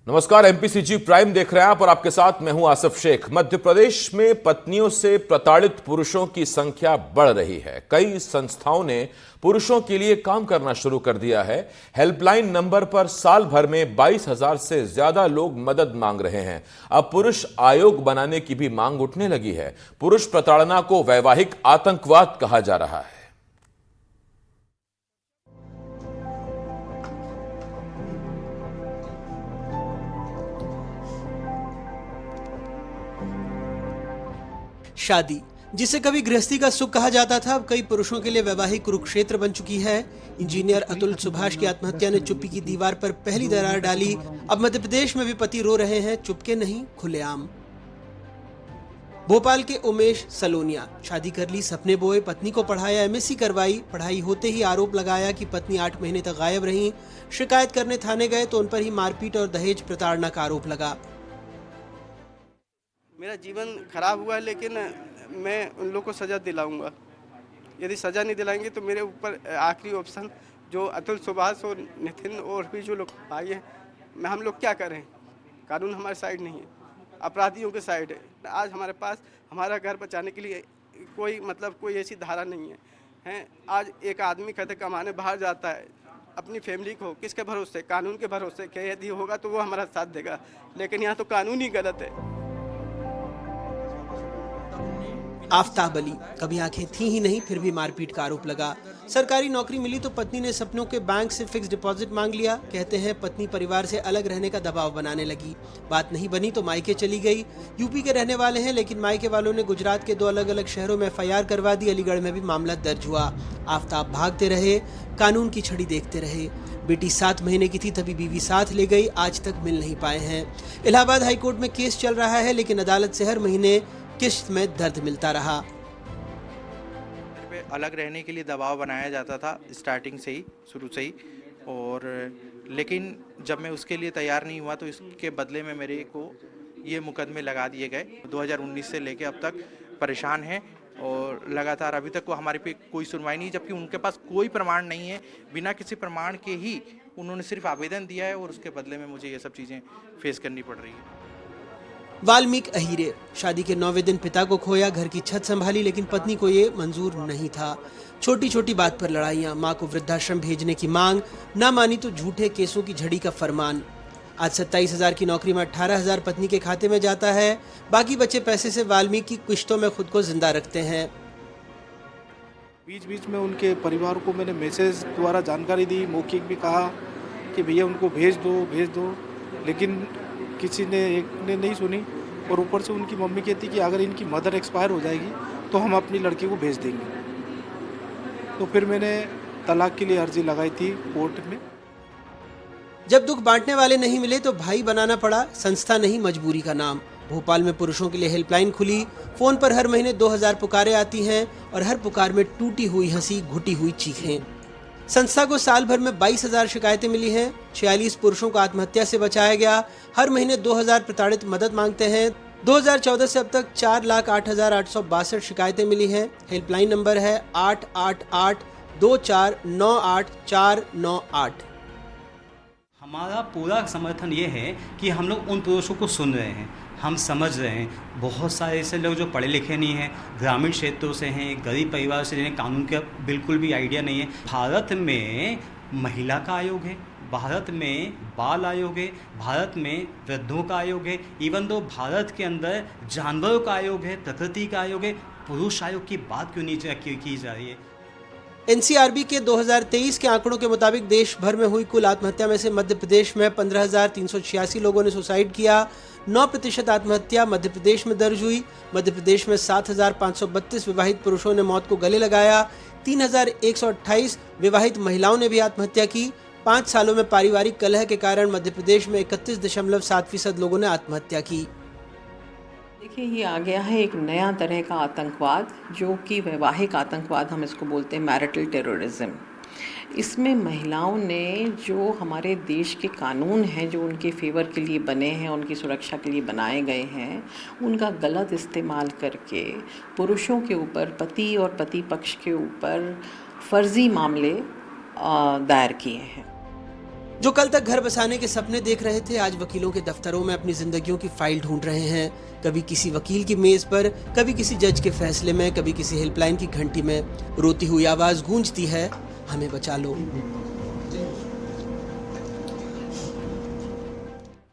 नमस्कार, MPCG prime देख रहे हैं आप और आपके साथ मैं हूं आसिफ शेख। मध्य प्रदेश में पत्नियों से प्रताड़ित पुरुषों की संख्या बढ़ रही है। कई संस्थाओं ने पुरुषों के लिए काम करना शुरू कर दिया है। हेल्पलाइन नंबर पर साल भर में 22,000 से ज्यादा लोग मदद मांग रहे हैं। अब पुरुष आयोग बनाने की भी मांग उठने लगी है। पुरुष प्रताड़ना को वैवाहिक आतंकवाद कहा जा रहा है। शादी, जिसे कभी गृहस्थी का सुख कहा जाता था, अब कई पुरुषों के लिए वैवाहिक कुरुक्षेत्र बन चुकी है। इंजीनियर अतुल सुभाष की आत्महत्या ने चुप्पी की दीवार पर पहली दरार डाली। अब मध्य प्रदेश में भी पति रो रहे हैं, चुपके नहीं, खुलेआम। भोपाल के उमेश सलोनिया, शादी कर ली, सपने बोए, पत्नी को पढ़ाया, एमएससी करवाई। पढ़ाई होते ही आरोप लगाया कि पत्नी 8 महीने तक गायब रही। शिकायत करने थाने गए तो उन पर ही मारपीट और दहेज प्रताड़ना का आरोप लगा। मेरा जीवन खराब हुआ है, लेकिन मैं उन लोगों को सज़ा दिलाऊंगा। यदि सज़ा नहीं दिलाएंगे तो मेरे ऊपर आखिरी ऑप्शन जो अतुल सुभाष और नितिन और भी जो लोग आए हैं, हम लोग क्या करें। कानून हमारे साइड नहीं है, अपराधियों के साइड है। आज हमारे पास हमारा घर बचाने के लिए कोई ऐसी धारा नहीं है। आज एक आदमी कहते कमाने बाहर जाता है, अपनी फैमिली को किसके भरोसे? कानून के भरोसे। क्या यदि होगा तो वो हमारा साथ देगा, लेकिन यहाँ तो कानून ही गलत है। आफ्ताब अली, कभी आंखें थी ही नहीं, फिर भी मारपीट का आरोप लगा। सरकारी नौकरी मिली तो पत्नी ने सपनों के बैंक से फिक्स डिपॉजिट मांग लिया। कहते हैं पत्नी परिवार से अलग रहने का दबाव बनाने लगी। बात नहीं बनी तो मायके चली गई। यूपी के रहने वाले हैं, लेकिन मायके वालों ने गुजरात के 2 अलग अलग शहरों में एफआईआर करवा दी। अलीगढ़ में भी मामला दर्ज हुआ। आफ्ताब भागते रहे, कानून की छड़ी देखते रहे। बेटी 7 महीने की थी तभी बीवी साथ ले गई, आज तक मिल नहीं पाए हैं। इलाहाबाद हाईकोर्ट में केस चल रहा है, लेकिन अदालत से हर महीने किस्त में दर्द मिलता रहा। अलग रहने के लिए दबाव बनाया जाता था स्टार्टिंग से ही, शुरू से ही, और लेकिन जब मैं उसके लिए तैयार नहीं हुआ तो इसके बदले में मेरे को ये मुकदमे लगा दिए गए। 2019 से लेके अब तक परेशान हैं और लगातार अभी तक को हमारे पे कोई सुनवाई नहीं, जबकि उनके पास कोई प्रमाण नहीं है। बिना किसी प्रमाण के ही उन्होंने सिर्फ आवेदन दिया है और उसके बदले में मुझे ये सब चीज़ें फेस करनी पड़ रही है। वाल्मीकि अहीरे, शादी के 9वें दिन पिता को खोया, घर की छत संभाली, लेकिन पत्नी को ये मंजूर नहीं था। छोटी छोटी बात पर लड़ाइयां, मां को वृद्धाश्रम भेजने की मांग, ना मानी तो झूठे केसों की झड़ी का फरमान। आज 27,000 की नौकरी में 18,000 पत्नी के खाते में जाता है। बाकी बचे पैसे से वाल्मीकि किश्तों में खुद को जिंदा रखते हैं। बीच बीच में उनके परिवार को मैंने मैसेज द्वारा जानकारी दी, मौखिक भी कहा कि भैया उनको भेज दो, लेकिन किसी ने एक ने नहीं सुनी। और ऊपर से उनकी मम्मी कहती कि अगर इनकी मदर एक्सपायर हो जाएगी तो हम अपनी लड़की को भेज देंगे। तो फिर मैंने तलाक के लिए अर्जी लगाई थी कोर्ट में। जब दुख बांटने वाले नहीं मिले तो भाई बनाना पड़ा, संस्था नहीं मजबूरी का नाम। भोपाल में पुरुषों के लिए हेल्पलाइन खुली। फोन पर हर महीने 2,000 पुकारें आती हैं और हर पुकार में टूटी हुई हंसी, घुटी हुई चीखें। संस्था को साल भर में 22,000 शिकायतें मिली हैं। 46 पुरुषों को आत्महत्या से बचाया गया। हर महीने 2,000 प्रताड़ित मदद मांगते हैं। 2014 से अब तक 4,08,862 शिकायतें मिली हैं। हेल्पलाइन नंबर है 888-2498-498। हमारा पूरा समर्थन ये है कि हम लोग उन पुरुषों को सुन रहे हैं, हम समझ रहे हैं। बहुत सारे ऐसे लोग जो पढ़े लिखे नहीं हैं, ग्रामीण क्षेत्रों से हैं, गरीब परिवार से, जिन्हें कानून का बिल्कुल भी आइडिया नहीं है। भारत में महिला का आयोग है, भारत में बाल आयोग है, भारत में वृद्धों का आयोग है, इवन दो भारत के अंदर जानवरों का आयोग है, प्रकृति का आयोग है। पुरुष आयोग की बात क्यों नहीं की जा रही है? एनसीआरबी के 2023 के आंकड़ों के मुताबिक देश भर में हुई कुल आत्महत्या में से मध्य प्रदेश में 15,386 लोगों ने सुसाइड किया। 9% आत्महत्या मध्य प्रदेश में दर्ज हुई। मध्य प्रदेश में 7,532 विवाहित पुरुषों ने मौत को गले लगाया। 3,128 विवाहित महिलाओं ने भी आत्महत्या की। 5 सालों में पारिवारिक कलह के कारण मध्य प्रदेश में 31.7% लोगों ने आत्महत्या की। देखिए, ये आ गया है एक नया तरह का आतंकवाद, जो कि वैवाहिक आतंकवाद हम इसको बोलते हैं, मैरिटल टेररिज्म। इसमें महिलाओं ने जो हमारे देश के कानून हैं, जो उनके फेवर के लिए बने हैं, उनकी सुरक्षा के लिए बनाए गए हैं, उनका गलत इस्तेमाल करके पुरुषों के ऊपर, पति और पति पक्ष के ऊपर फर्जी मामले दायर किए हैं। जो कल तक घर बसाने के सपने देख रहे थे, आज वकीलों के दफ्तरों में अपनी जिंदगियों की फाइल ढूंढ रहे हैं। कभी किसी वकील की मेज पर, कभी किसी जज के फैसले में, कभी किसी हेल्पलाइन की घंटी में रोती हुई आवाज गूंजती है, हमें बचा लो।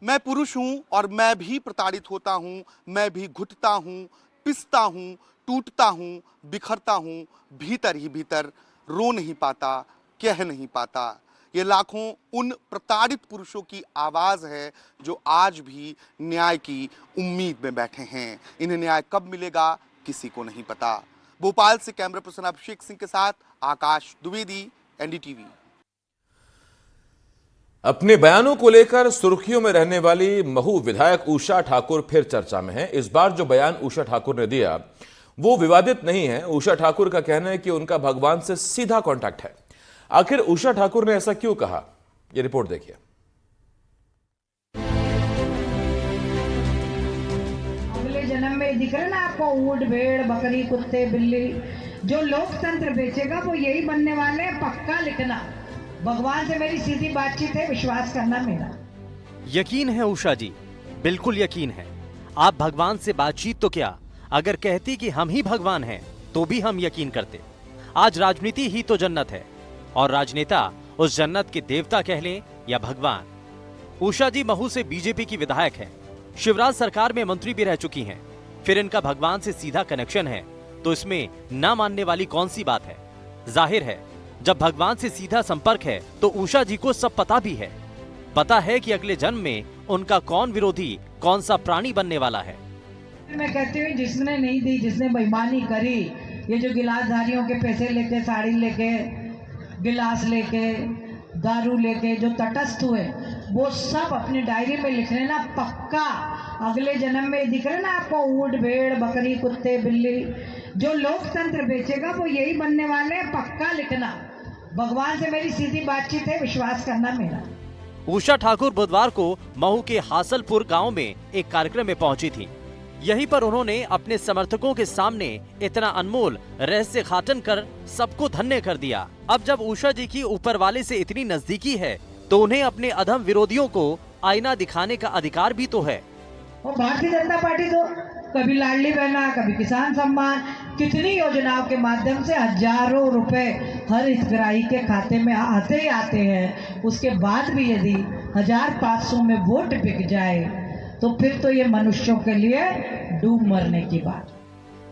मैं पुरुष हूं और मैं भी प्रताड़ित होता हूं, मैं भी घुटता हूं, पिसता हूं, टूटता हूं, बिखरता हूं, भीतर ही भीतर रो नहीं पाता, कह नहीं पाता। ये लाखों उन प्रताड़ित पुरुषों की आवाज है जो आज भी न्याय की उम्मीद में बैठे हैं। इन्हें न्याय कब मिलेगा किसी को नहीं पता। भोपाल से कैमरा पर्सन अभिषेक सिंह के साथ आकाश द्विवेदी, एनडीटीवी। अपने बयानों को लेकर सुर्खियों में रहने वाली महू विधायक उषा ठाकुर फिर चर्चा में है। इस बार जो बयान उषा ठाकुर ने दिया वो विवादित नहीं है। उषा ठाकुर का कहना है कि उनका भगवान से सीधा कांटेक्ट है। आखिर उषा ठाकुर ने ऐसा क्यों कहा, ये रिपोर्ट देखिए। अगले जन्म में दिख रहा ना आपको, ऊंट, भेड़, बकरी, कुत्ते, बिल्ली, जो लोकतंत्र बेचेगा वो यही बनने वाले हैं, पक्का लिखना। भगवान से मेरी सीधी बातचीत है, विश्वास करना मेरा। यकीन है उषा जी, बिल्कुल यकीन है। आप भगवान से बातचीत तो क्या, अगर कहती कि हम ही भगवान हैं तो भी हम यकीन करते। आज राजनीति ही तो जन्नत है और राजनेता उस जन्नत के देवता कह लें या भगवान। उषा जी महू से बीजेपी की विधायक हैं, शिवराज सरकार में मंत्री भी रह चुकी हैं। फिर इनका भगवान से सीधा कनेक्शन है तो इसमें ना मानने वाली कौन सी बात है। जाहिर है जब भगवान से सीधा संपर्क है तो उषा जी को सब पता भी है। पता है कि अगले जन्म में उनका कौन विरोधी, कौन सा प्राणी बनने वाला है। मैं कहती हूँ जिसने नहीं दी, जिसने बेईमानी करी, ये जो गिलासधारियों के पैसे लेके, साड़ी लेके, गिलास लेके, दारू लेके जो तटस्थ हुए, वो सब अपनी डायरी में लिख लेना, पक्का अगले जन्म में दिख रहे ना आपको, ऊंट, भेड़, बकरी, कुत्ते, बिल्ली, जो लोकतंत्र बेचेगा वो यही बनने वाले हैं, पक्का लिखना। भगवान से मेरी सीधी बातचीत है, विश्वास करना मेरा। उषा ठाकुर बुधवार को महू के हासलपुर गांव में एक कार्यक्रम में पहुंची थी। यहीं पर उन्होंने अपने समर्थकों के सामने इतना अनमोल रहस्य खातन कर सबको धन्य कर दिया। अब जब उषा जी की ऊपर वाले से इतनी नजदीकी है तो उन्हें अपने अधम विरोधियों को आईना दिखाने का अधिकार भी तो है। और भारतीय जनता पार्टी तो कभी लाडली बहना, कभी किसान सम्मान, कितनी योजनाओं के माध्यम से हजारों रुपए हर हितग्राही के खाते में आते ही आते हैं। उसके बाद भी यदि 1500 में वोट बिक जाए तो फिर तो ये मनुष्यों के लिए डूब मरने की बात।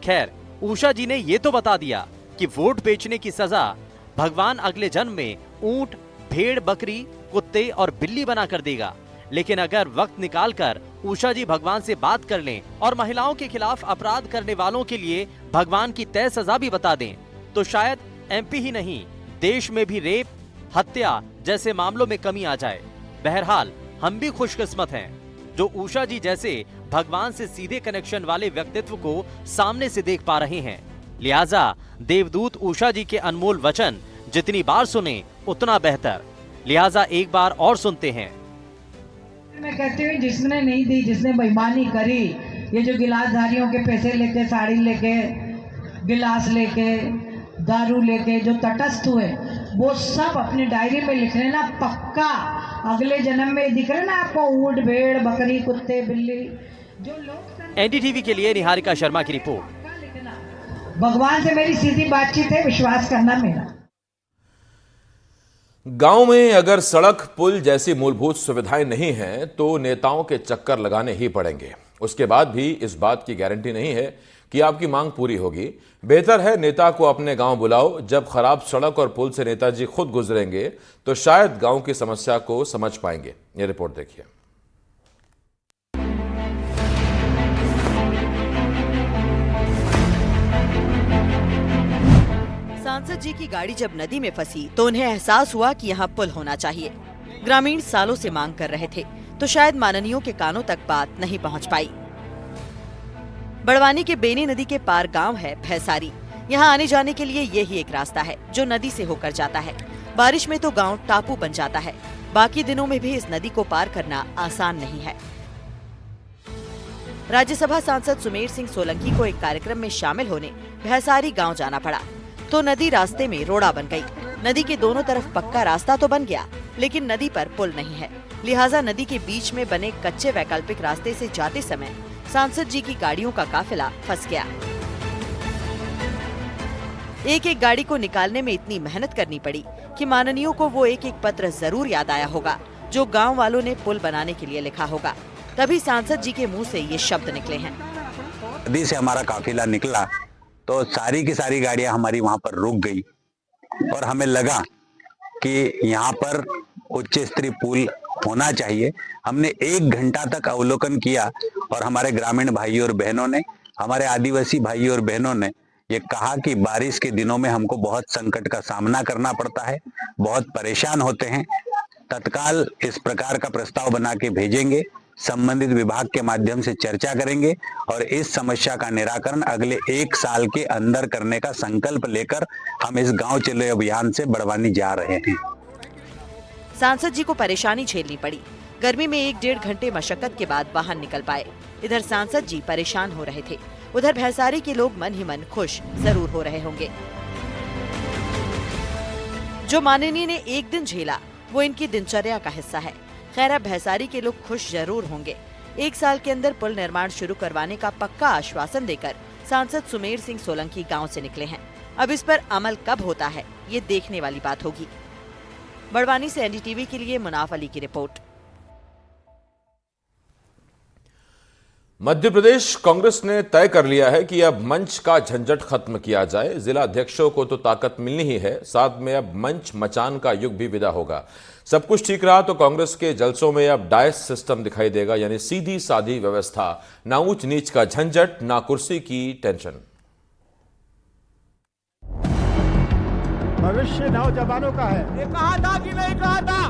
खैर, उषा जी ने ये तो बता दिया कि वोट बेचने की सजा भगवान अगले जन्म में ऊंट, भेड़, बकरी, कुत्ते और बिल्ली बना कर देगा। लेकिन अगर वक्त निकालकर उषा जी भगवान से बात कर लें और महिलाओं के खिलाफ अपराध करने वालों के लिए भगवान की तय सजा भी बता दें तो शायद एमपी ही नहीं, देश में भी रेप, हत्या जैसे मामलों में कमी आ जाए। बहरहाल हम भी खुशकिस्मत हैं जो उषा जी जैसे भगवान से सीधे कनेक्शन वाले व्यक्तित्व को सामने से देख पा रहे हैं। लिहाजा देवदूत उषा जी के अनमोल वचन जितनी बार सुने उतना बेहतर। लिहाजा एक बार और सुनते हैं। मैं कहती हूँ जिसने नहीं दी, जिसने बेईमानी करी, ये जो गिलासधारियों के पैसे लेके, साड़ी लेके, गिलास लेके, दारू लेके जो तटस्थ हुए, वो सब अपनी डायरी में लिख लेना, पक्का अगले जन्म में दिख रहे ना आपको, ऊंट, भेड़, बकरी, कुत्ते, बिल्ली, जो लोग। एनडीटीवी के लिए निहारिका शर्मा की रिपोर्ट। भगवान से मेरी सीधी बातचीत है, विश्वास करना मेरा। गांव में अगर सड़क, पुल जैसी मूलभूत सुविधाएं नहीं हैं तो नेताओं के चक्कर लगाने ही पड़ेंगे। उसके बाद भी इस बात की गारंटी नहीं है कि आपकी मांग पूरी होगी। बेहतर है नेता को अपने गांव बुलाओ। जब खराब सड़क और पुल से नेताजी खुद गुजरेंगे तो शायद गांव की समस्या को समझ पाएंगे। ये रिपोर्ट देखिए। सांसद जी की गाड़ी जब नदी में फंसी तो उन्हें एहसास हुआ कि यहाँ पुल होना चाहिए। ग्रामीण सालों से मांग कर रहे थे तो शायद माननीयों के कानों तक बात नहीं पहुँच पाई। बड़वानी के बेनी नदी के पार गांव है भैसारी। यहाँ आने जाने के लिए यही एक रास्ता है जो नदी से होकर जाता है। बारिश में तो गांव टापू बन जाता है, बाकी दिनों में भी इस नदी को पार करना आसान नहीं है। राज्यसभा सांसद सुमेर सिंह सोलंकी को एक कार्यक्रम में शामिल होने भैसारी गांव जाना पड़ा तो नदी रास्ते में रोड़ा बन गई। नदी के दोनों तरफ पक्का रास्ता तो बन गया लेकिन नदी पर पुल नहीं है, लिहाजा नदी के बीच में बने कच्चे वैकल्पिक रास्ते से जाते समय सांसद जी की गाड़ियों का काफिला फंस गया। एक एक गाड़ी को निकालने में इतनी मेहनत करनी पड़ी कि माननीयों को वो एक एक पत्र जरूर याद आया होगा जो गांव वालों ने पुल बनाने के लिए लिखा होगा। तभी सांसद जी के मुंह से ये शब्द निकले हैं। नदी से हमारा काफिला निकला तो सारी की सारी गाड़ियां हमारी वहां पर रुक गई और हमें लगा कि यहाँ पर उच्च स्तरीय पुल होना चाहिए। हमने 1 घंटा तक अवलोकन किया और हमारे ग्रामीण भाई और बहनों ने, हमारे आदिवासी भाई और बहनों ने ये कहा कि बारिश के दिनों में हमको बहुत संकट का सामना करना पड़ता है, बहुत परेशान होते हैं। तत्काल इस प्रकार का प्रस्ताव बना के भेजेंगे, संबंधित विभाग के माध्यम से चर्चा करेंगे और इस समस्या का निराकरण अगले 1 साल के अंदर करने का संकल्प लेकर हम इस गांव चलो अभियान से बड़वानी जा रहे हैं। सांसद जी को परेशानी झेलनी पड़ी। गर्मी में 1-1.5 घंटे मशक्कत के बाद बाहर निकल पाए। इधर सांसद जी परेशान हो रहे थे, उधर भैंसारी के लोग मन ही मन खुश जरूर हो रहे होंगे। जो माननीय ने 1 दिन झेला वो इनकी दिनचर्या का हिस्सा है। खैर अब भैंसारी के लोग खुश जरूर होंगे। 1 साल के अंदर पुल निर्माण शुरू करवाने का पक्का आश्वासन देकर सांसद सुमेर सिंह सोलंकी गांव से निकले हैं। अब इस पर अमल कब होता है ये देखने वाली बात होगी। बड़वानी से एनडीटीवी के लिए मुनाफ अली की रिपोर्ट। मध्य प्रदेश कांग्रेस ने तय कर लिया है कि अब मंच का झंझट खत्म किया जाए। जिला अध्यक्षों को तो ताकत मिलनी ही है, साथ में अब मंच मचान का युग भी विदा होगा। सब कुछ ठीक रहा तो कांग्रेस के जलसों में अब डायस सिस्टम दिखाई देगा, यानी सीधी सादी व्यवस्था, ना ऊंच नीच का झंझट, ना कुर्सी की टेंशन। भविष्य नौजवानों का है। ये कहा था कि नहीं कहा था?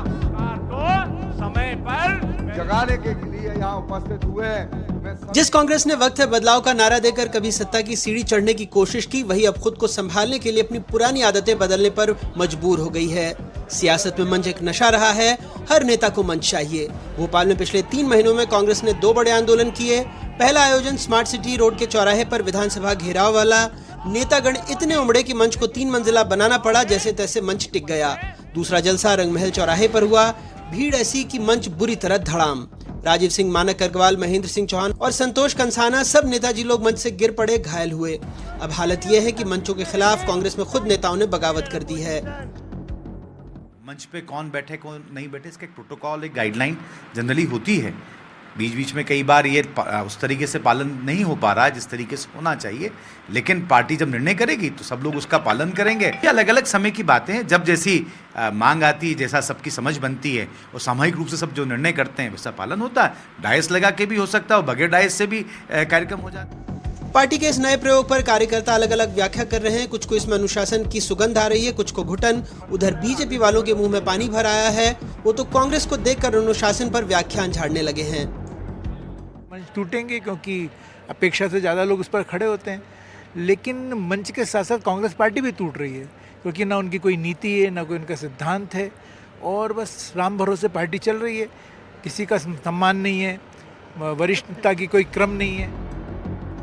तो समय पर जगाने के लिए यहाँ उपस्थित हुए। जिस कांग्रेस ने वक्त है बदलाव का नारा देकर कभी सत्ता की सीढ़ी चढ़ने की कोशिश की, वही अब खुद को संभालने के लिए अपनी पुरानी आदतें बदलने पर मजबूर हो गई है। सियासत में मंच एक नशा रहा है, हर नेता को मंच चाहिए। भोपाल में पिछले 3 महीनों में कांग्रेस ने 2 बड़े आंदोलन किए। पहला आयोजन स्मार्ट सिटी रोड के चौराहे पर विधानसभा घेराव वाला। नेतागण इतने उमड़े कि मंच को 3 मंजिला बनाना पड़ा, जैसे तैसे मंच टिक गया। दूसरा जलसा रंगमहल चौराहे पर हुआ। भीड़ ऐसी कि मंच बुरी तरह धड़ाम। राजीव सिंह, मानक अग्रवाल, महेंद्र सिंह चौहान और संतोष कंसाना, सब नेताजी लोग मंच से गिर पड़े, घायल हुए। अब हालत यह है कि मंचों के खिलाफ कांग्रेस में खुद नेताओं ने बगावत कर दी है। मंच पे कौन बैठे कौन नहीं बैठे, इसका एक प्रोटोकॉल, एक गाइडलाइन जनरली होती है। बीच बीच में कई बार ये उस तरीके से पालन नहीं हो पा रहा है जिस तरीके से होना चाहिए, लेकिन पार्टी जब निर्णय करेगी तो सब लोग उसका पालन करेंगे। ये अलग अलग समय की बातें हैं, जब जैसी मांग आती है, जैसा सबकी समझ बनती है और सामूहिक रूप से सब जो निर्णय करते हैं वैसा पालन होता है। डायस लगा के भी हो सकता है और बगैर डायस से भी कार्यक्रम हो जाता है। पार्टी के इस नए प्रयोग पर कार्यकर्ता अलग अलग व्याख्या कर रहे हैं। कुछ को इसमें अनुशासन की सुगंध आ रही है, कुछ को घुटन। उधर बीजेपी वालों के मुंह में पानी भर आया है, वो तो कांग्रेस को देखकर अनुशासन पर व्याख्यान झाड़ने लगे हैं। मंच टूटेंगे क्योंकि अपेक्षा से ज़्यादा लोग उस पर खड़े होते हैं, लेकिन मंच के साथ साथ कांग्रेस पार्टी भी टूट रही है क्योंकि ना उनकी कोई नीति है, ना कोई उनका सिद्धांत है और बस राम भरोसे पार्टी चल रही है। किसी का सम्मान नहीं है, वरिष्ठता की कोई क्रम नहीं है।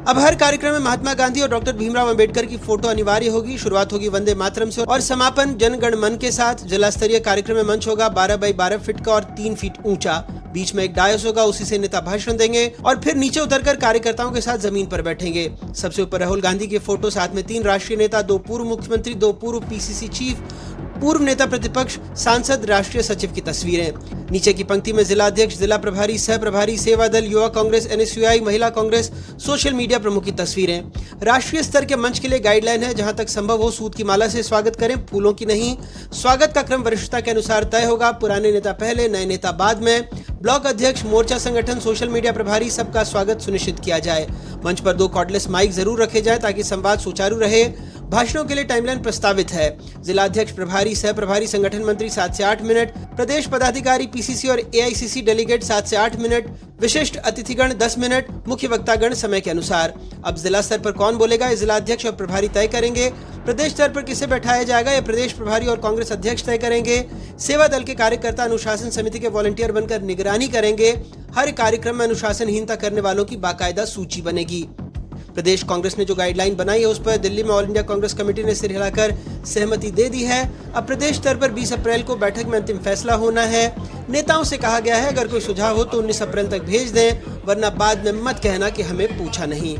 अब हर कार्यक्रम में महात्मा गांधी और डॉक्टर भीमराव अंबेडकर की फोटो अनिवार्य होगी। शुरुआत होगी वंदे मातरम से और समापन जन गण मन के साथ। जिला स्तरीय कार्यक्रम में मंच होगा 12 बाई 12 फीट का और 3 फीट ऊंचा। बीच में एक डायस होगा, उसी से नेता भाषण देंगे और फिर नीचे उतरकर कार्यकर्ताओं के साथ जमीन पर बैठेंगे। सबसे ऊपर राहुल गांधी की फोटो, साथ में 3 राष्ट्रीय नेता, 2 पूर्व मुख्यमंत्री, 2 पूर्व पीसीसी चीफ, पूर्व नेता प्रतिपक्ष, सांसद, राष्ट्रीय सचिव की तस्वीरें। नीचे की पंक्ति में जिला अध्यक्ष, जिला प्रभारी, सह प्रभारी, सेवा दल, युवा कांग्रेस, एनएसयूआई, महिला कांग्रेस, सोशल मीडिया प्रमुख की तस्वीरें। राष्ट्रीय स्तर के मंच के लिए गाइडलाइन है, जहां तक संभव हो सूत की माला से स्वागत करें, फूलों की नहीं। स्वागत का क्रम वरिष्ठता के अनुसार तय होगा, पुराने नेता पहले, नए नेता बाद में। ब्लॉक अध्यक्ष, मोर्चा संगठन, सोशल मीडिया प्रभारी, सबका स्वागत सुनिश्चित किया जाए। मंच पर 2 कॉर्डलेस माइक जरूर रखे जाए ताकि संवाद सुचारू रहे। भाषणों के लिए टाइमलाइन प्रस्तावित है। जिला अध्यक्ष, प्रभारी, सह प्रभारी, संगठन मंत्री 7 से 8 मिनट, प्रदेश पदाधिकारी, पीसीसी और एआईसीसी डेलीगेट 7 से 8 मिनट, विशिष्ट अतिथिगण 10 मिनट, मुख्य वक्तागण समय के अनुसार। अब जिला स्तर पर कौन बोलेगा, ये जिला अध्यक्ष और प्रभारी तय करेंगे। प्रदेश स्तर पर किसे बैठाया जाएगा, ये प्रदेश प्रभारी और कांग्रेस अध्यक्ष तय करेंगे। सेवा दल के कार्यकर्ता अनुशासन समिति के वॉलंटियर बनकर निगरानी करेंगे। हर कार्यक्रम में अनुशासनहीनता करने वालों की बाकायदा सूची बनेगी। प्रदेश कांग्रेस ने जो गाइडलाइन बनाई है उस पर दिल्ली में ऑल इंडिया कांग्रेस कमेटी ने सिर हिलाकर सहमति दे दी है। अब प्रदेश स्तर पर 20 अप्रैल को बैठक में अंतिम फैसला होना है। नेताओं से कहा गया है अगर कोई सुझाव हो तो 19 अप्रैल तक भेज दें, वरना बाद में मत कहना कि हमें पूछा नहीं।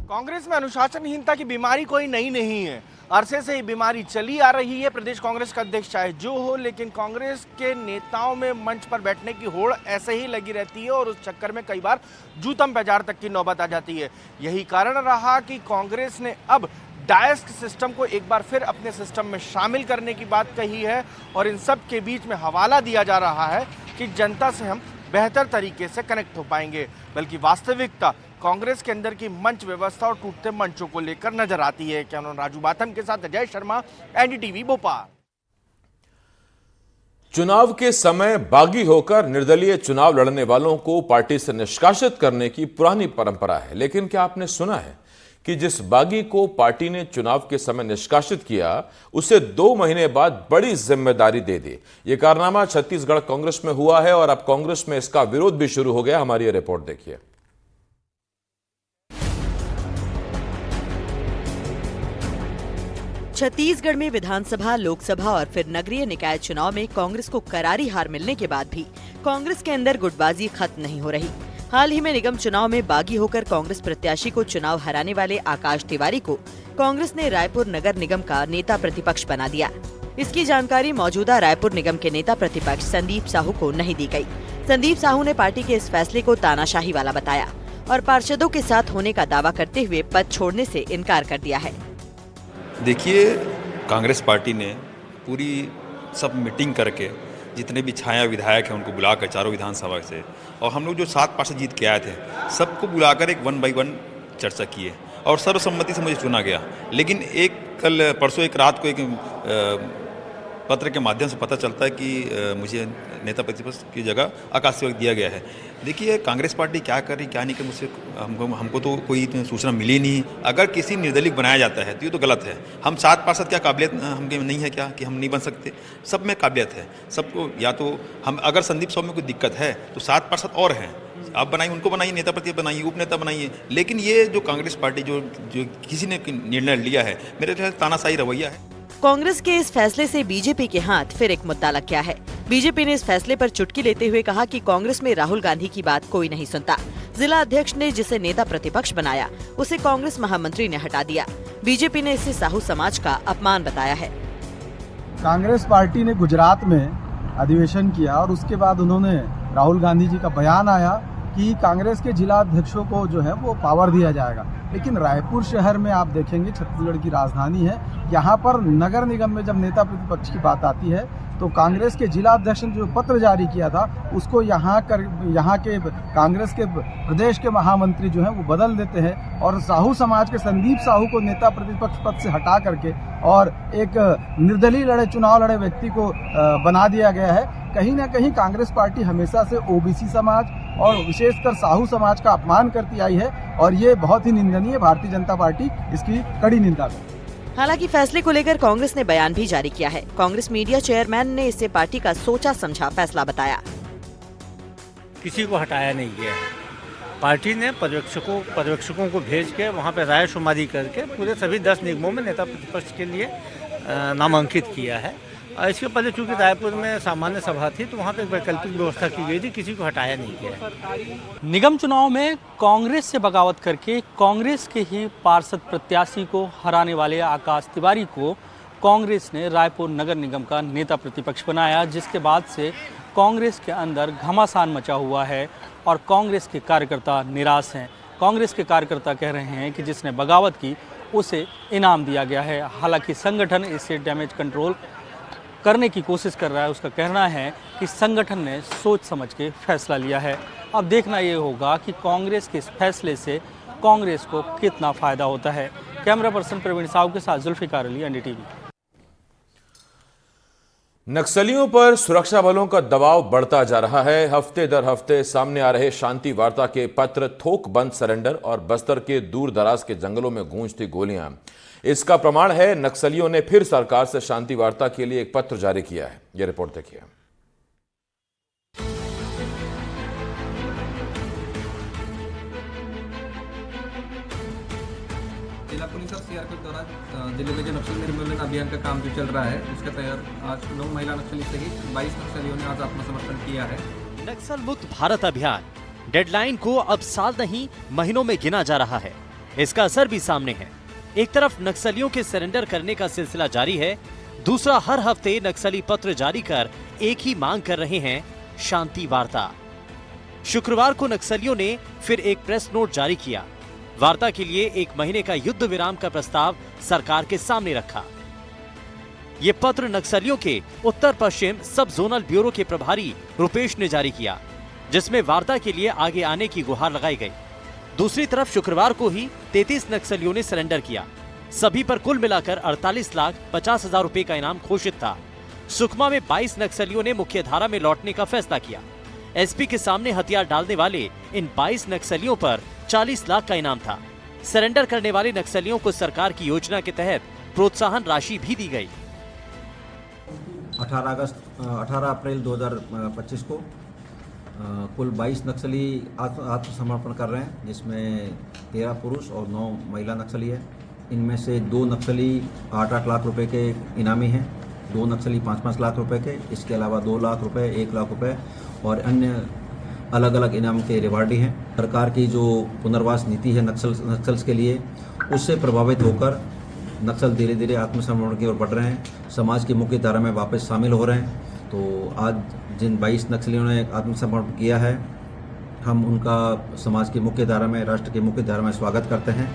कांग्रेस में अनुशासनहीनता की बीमारी कोई नई नहीं है, अरसे से ही बीमारी चली आ रही है। प्रदेश कांग्रेस का अध्यक्ष चाहे जो हो, लेकिन कांग्रेस के नेताओं में मंच पर बैठने की होड़ ऐसे ही लगी रहती है और उस चक्कर में कई बार जूतम बाजार तक की नौबत आ जाती है। यही कारण रहा कि कांग्रेस ने अब डायस सिस्टम को एक बार फिर अपने सिस्टम में शामिल करने की बात कही है और इन सब के बीच में हवाला दिया जा रहा है कि जनता से हम बेहतर तरीके से कनेक्ट हो पाएंगे। बल्कि वास्तविकता कांग्रेस के अंदर की मंच व्यवस्था और टूटते मंचों को लेकर नजर आती है। कैमरामैन राजू बाथम के साथ अजय शर्मा, एनडीटीवी भोपाल। चुनाव के समय बागी होकर निर्दलीय चुनाव लड़ने वालों को पार्टी से निष्कासित करने की पुरानी परंपरा है, लेकिन क्या आपने सुना है कि जिस बागी को पार्टी ने चुनाव के समय निष्कासित किया उसे 2 महीने बाद बड़ी जिम्मेदारी दे दी। यह कारनामा छत्तीसगढ़ कांग्रेस में हुआ है और अब कांग्रेस में इसका विरोध भी शुरू हो गया। हमारी यह रिपोर्ट देखिए। छत्तीसगढ़ में विधानसभा, लोकसभा और फिर नगरीय निकाय चुनाव में कांग्रेस को करारी हार मिलने के बाद भी कांग्रेस के अंदर गुटबाजी खत्म नहीं हो रही। हाल ही में निगम चुनाव में बागी होकर कांग्रेस प्रत्याशी को चुनाव हराने वाले आकाश तिवारी को कांग्रेस ने रायपुर नगर निगम का नेता प्रतिपक्ष बना दिया। इसकी जानकारी मौजूदा रायपुर निगम के नेता प्रतिपक्ष संदीप साहू को नहीं दी गई। संदीप साहू ने पार्टी के इस फैसले को तानाशाही वाला बताया और पार्षदों के साथ होने का दावा करते हुए पद छोड़ने से इनकार कर दिया है। देखिए, कांग्रेस पार्टी ने पूरी सब मीटिंग करके जितने भी छाया विधायक हैं उनको बुलाकर चारों विधानसभा से, और हम लोग जो 7 पार्षद जीत के आए थे सबको बुलाकर एक 1 बाय 1 चर्चा किए और सर्वसम्मति से मुझे चुना गया। लेकिन परसों एक रात को एक पत्र के माध्यम से पता चलता है कि मुझे नेता प्रतिपक्ष की जगह आकाश तिवारी दिया गया है। देखिए, कांग्रेस पार्टी क्या कर रही क्या नहीं कर, मुझसे हमको तो कोई सूचना मिली नहीं। अगर किसी निर्दलीय बनाया जाता है तो ये तो गलत है। हम 7 पार्षद क्या काबिलियत हमके नहीं है क्या कि हम नहीं बन सकते? सब में काबिलियत है सबको। या तो हम अगर संदीप साहू में कोई दिक्कत है तो 7 पार्षद और हैं, आप बनाइए, उनको बनाइए, नेता प्रतिपक्ष बनाइए, उपनेता बनाइए। लेकिन ये जो कांग्रेस पार्टी जो किसी ने निर्णय लिया है, मेरे ख्याल तानाशाही रवैया है। कांग्रेस के इस फैसले से बीजेपी के हाथ फिर एक मुद्दा लग गया है। बीजेपी ने इस फैसले पर चुटकी लेते हुए कहा कि कांग्रेस में राहुल गांधी की बात कोई नहीं सुनता। जिला अध्यक्ष ने जिसे नेता प्रतिपक्ष बनाया उसे कांग्रेस महामंत्री ने हटा दिया। बीजेपी ने इसे साहू समाज का अपमान बताया है। कांग्रेस पार्टी ने गुजरात में अधिवेशन किया और उसके बाद उन्होंने राहुल गांधी जी का बयान आया कि कांग्रेस के जिला अध्यक्षों को जो है वो पावर दिया जाएगा। लेकिन रायपुर शहर में आप देखेंगे, छत्तीसगढ़ की राजधानी है, यहाँ पर नगर निगम में जब नेता प्रतिपक्ष की बात आती है तो कांग्रेस के जिला अध्यक्ष ने जो पत्र जारी किया था उसको यहाँ के कांग्रेस के प्रदेश के महामंत्री जो हैं वो बदल देते हैं और साहू समाज के संदीप साहू को नेता प्रतिपक्ष पद से हटा करके और एक निर्दलीय चुनाव लड़े व्यक्ति को बना दिया गया है। कहीं ना कहीं कांग्रेस पार्टी हमेशा से ओबीसी समाज और विशेषकर साहू समाज का अपमान करती आई है और ये बहुत ही निंदनीय। भारतीय जनता पार्टी इसकी कड़ी निंदा करती है। हालांकि फैसले को लेकर कांग्रेस ने बयान भी जारी किया है। कांग्रेस मीडिया चेयरमैन ने इसे पार्टी का सोचा समझा फैसला बताया। किसी को हटाया नहीं गया है। पार्टी ने पर्यवेक्षकों को भेज के वहां पर राय शुमारी करके पूरे सभी 10 निगमों में नेता प्रतिपक्ष के लिए नामांकित किया है। और इसके पहले चूंकि रायपुर में सामान्य सभा थी तो वहाँ पे एक वैकल्पिक व्यवस्था की गई थी, किसी को हटाया नहीं गया। निगम चुनाव में कांग्रेस से बगावत करके कांग्रेस के ही पार्षद प्रत्याशी को हराने वाले आकाश तिवारी को कांग्रेस ने रायपुर नगर निगम का नेता प्रतिपक्ष बनाया, जिसके बाद से कांग्रेस के अंदर घमासान मचा हुआ है और कांग्रेस के कार्यकर्ता निराश हैं। कांग्रेस के कार्यकर्ता कह रहे हैं कि जिसने बगावत की उसे इनाम दिया गया है। हालांकि संगठन इसे डैमेज कंट्रोल करने की कोशिश कर रहा है। उसका कहना है कि संगठन ने सोच समझ के फैसला लिया है। अब देखना ये होगा कि कांग्रेस के इस फैसले से कांग्रेस को कितना फायदा होता है। कैमरा पर्सन प्रवीण साहू के साथ जुल्फिकार अली, एनडीटीवी। नक्सलियों पर सुरक्षा बलों का दबाव बढ़ता जा रहा है। हफ्ते दर हफ्ते सामने आ रहे शांति वार्ता के पत्र, थोक बंद सरेंडर और बस्तर के दूर दराज के जंगलों में गूंजती गोलियां इसका प्रमाण है। नक्सलियों ने फिर सरकार से शांति वार्ता के लिए एक पत्र जारी किया है। यह रिपोर्ट देखिए। सीआरपीएफ द्वारा जिले में जो नक्सल निर्मूलन अभियान का काम जो चल रहा है उसका तैयार आज 9 महिला नक्सली सहित 22 नक्सलियों ने आज आत्मसमर्पण किया है। नक्सल मुक्त भारत अभियान डेडलाइन को अब साल नहीं महीनों में गिना जा रहा है। इसका असर भी सामने है। एक तरफ नक्सलियों के सरेंडर करने का सिलसिला जारी है, दूसरा हर हफ्ते नक्सली पत्र जारी कर एक ही मांग कर रहे हैं, शांति वार्ता। शुक्रवार को नक्सलियों ने फिर एक प्रेस नोट जारी किया। वार्ता के लिए 1 महीने का युद्ध विराम का प्रस्ताव सरकार के सामने रखा। ये पत्र नक्सलियों के उत्तर पश्चिम सब जोनल ब्यूरो के प्रभारी रुपेश ने जारी किया, जिसमें वार्ता के लिए आगे आने की गुहार लगाई गई। दूसरी तरफ शुक्रवार को ही 33 नक्सलियों ने सरेंडर किया। सभी पर कुल मिलाकर 48,50,000 रुपए का इनाम घोषित था। सुकमा में 22 नक्सलियों ने मुख्य धारा में लौटने का फैसला किया। एसपी के सामने हथियार डालने वाले इन 22 नक्सलियों पर 40 लाख का इनाम था। सरेंडर करने वाले नक्सलियों को सरकार की योजना के तहत प्रोत्साहन राशि भी दी गई। 18 अप्रैल 2025 को कुल 22 नक्सली आत्मसमर्पण कर रहे हैं, जिसमें 13 पुरुष और 9 महिला नक्सली है। इनमें से 2 नक्सली 8-8 लाख रुपए के इनामी हैं, 2 नक्सली 5-5 लाख रुपए के, इसके अलावा 2 लाख रुपए, 1 लाख रुपए और अन्य अलग अलग इनाम के रिवार्डी हैं। सरकार की जो पुनर्वास नीति है नक्सल्स के लिए, उससे प्रभावित होकर नक्सल धीरे धीरे आत्मसमर्पण की ओर बढ़ रहे हैं, समाज की मुख्य धारा में वापस शामिल हो रहे हैं। तो आज जिन 22 नक्सलियों ने आत्मसमर्पण किया है, हम उनका समाज की मुख्य धारा में, राष्ट्र की मुख्य धारा में स्वागत करते हैं।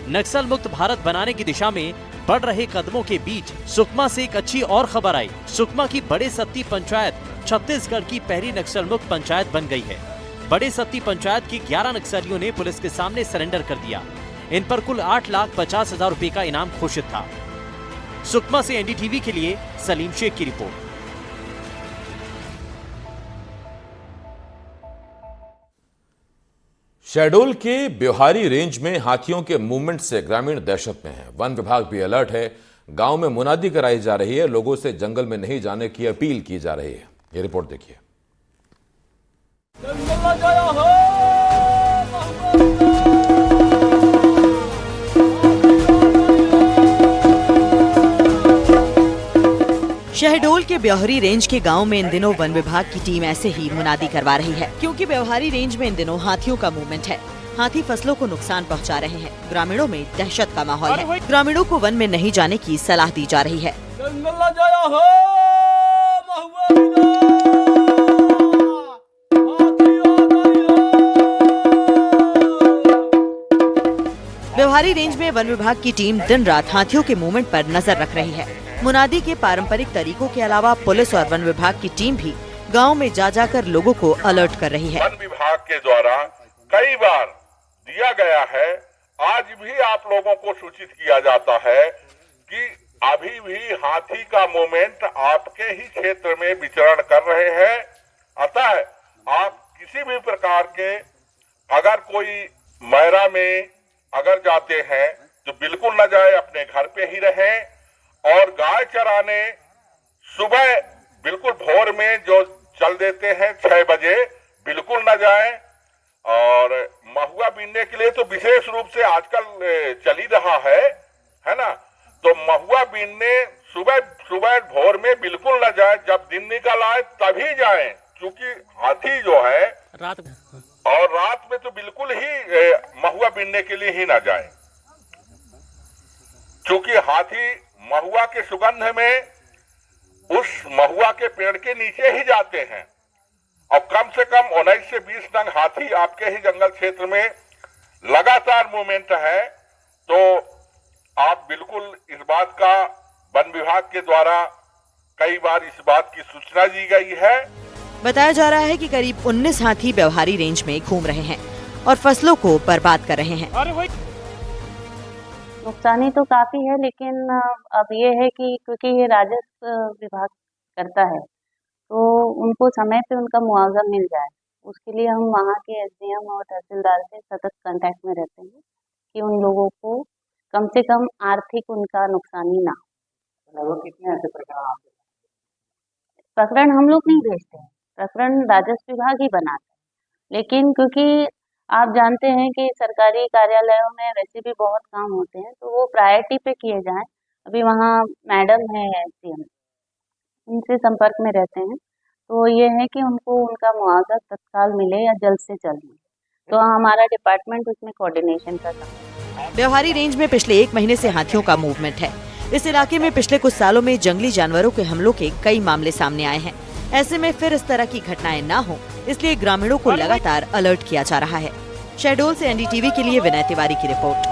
नक्सल मुक्त भारत बनाने की दिशा में बढ़ रहे कदमों के बीच सुकमा से एक अच्छी और खबर आई। सुकमा की बड़े सत्ती पंचायत छत्तीसगढ़ की पहली नक्सल मुक्त पंचायत बन गई है। बड़े सत्ती पंचायत की 11 नक्सलियों ने पुलिस के सामने सरेंडर कर दिया। इन पर कुल 8,50,000 रुपए का इनाम घोषित था। सुकमा से एनडीटीवी के लिए सलीम शेख की रिपोर्ट। शहडोल के ब्योहारी रेंज में हाथियों के मूवमेंट से ग्रामीण दहशत में है। वन विभाग भी अलर्ट है। गांव में मुनादी कराई जा रही है, लोगों से जंगल में नहीं जाने की अपील की जा रही है। ये रिपोर्ट देखिए। शहडोल के ब्योहारी रेंज के गांव में इन दिनों वन विभाग की टीम ऐसे ही मुनादी करवा रही है, क्योंकि ब्योहारी रेंज में इन दिनों हाथियों का मूवमेंट है। हाथी फसलों को नुकसान पहुंचा रहे हैं। ग्रामीणों में दहशत का माहौल है। ग्रामीणों को वन में नहीं जाने की सलाह दी जा रही है। ब्योहारी रेंज में वन विभाग की टीम दिन रात हाथियों के मूवमेंट पर नजर रख रही है। मुनादी के पारंपरिक तरीकों के अलावा पुलिस और वन विभाग की टीम भी गांव में जा जाकर लोगों को अलर्ट कर रही है। वन विभाग के द्वारा कई बार दिया गया है, आज भी आप लोगों को सूचित किया जाता है कि अभी भी हाथी का मूवमेंट आपके ही क्षेत्र में विचरण कर रहे हैं। अतः आप किसी भी प्रकार के अगर कोई मैरा में अगर जाते हैं तो बिल्कुल न जाए, अपने घर पे ही रहें। और गाय चराने सुबह बिल्कुल भोर में जो चल देते हैं 6 बजे, बिल्कुल न जाएं। और महुआ बीनने के लिए तो विशेष रूप से आजकल चल ही रहा है ना। तो महुआ बीनने सुबह भोर में बिल्कुल न जाए, जब दिन निकल आए तभी जाएं, क्योंकि हाथी जो है रात में तो बिल्कुल ही महुआ बीनने के लिए ही ना जाएं, क्योंकि हाथी महुआ के सुगंध में उस महुआ के पेड़ के नीचे ही जाते हैं। और कम से कम 19 से 20 नग हाथी आपके ही जंगल क्षेत्र में लगातार मूवमेंट है। तो आप बिल्कुल इस बात का वन विभाग के द्वारा कई बार इस बात की सूचना दी गई है। बताया जा रहा है कि करीब 19 हाथी ब्योहारी रेंज में घूम रहे हैं और फसलों को बर्बाद कर रहे हैं। नुकसानी तो काफ़ी है, लेकिन अब ये है कि क्योंकि ये राजस्व विभाग करता है तो उनको समय पे उनका मुआवजा मिल जाए, उसके लिए हम वहाँ के एसडीएम और तहसीलदार से सतत कांटेक्ट में रहते हैं कि उन लोगों को कम से कम आर्थिक उनका नुकसानी ना हो। कितने ऐसे प्रकरण हम लोग नहीं भेजते हैं, प्रकरण राजस्व विभाग ही बनाता है। लेकिन क्योंकि आप जानते हैं कि सरकारी कार्यालयों में वैसे भी बहुत काम होते हैं, तो वो प्रायोरिटी पे किए जाएं। अभी वहाँ मैडम है सीएम, उनसे संपर्क में रहते हैं, तो ये है कि उनको उनका मुआवजा तत्काल मिले या जल्द से जल्द मिले, तो हमारा डिपार्टमेंट उसमें कोऑर्डिनेशन कर रहा है। ब्यौहारी रेंज में पिछले 1 महीने से हाथियों का मूवमेंट है। इस इलाके में पिछले कुछ सालों में जंगली जानवरों के हमलों के कई मामले सामने आए हैं। ऐसे में फिर इस तरह की घटनाएं न हो, इसलिए ग्रामीणों को लगातार अलर्ट किया जा रहा है। शहडोल से एनडीटीवी के लिए विनय तिवारी की रिपोर्ट।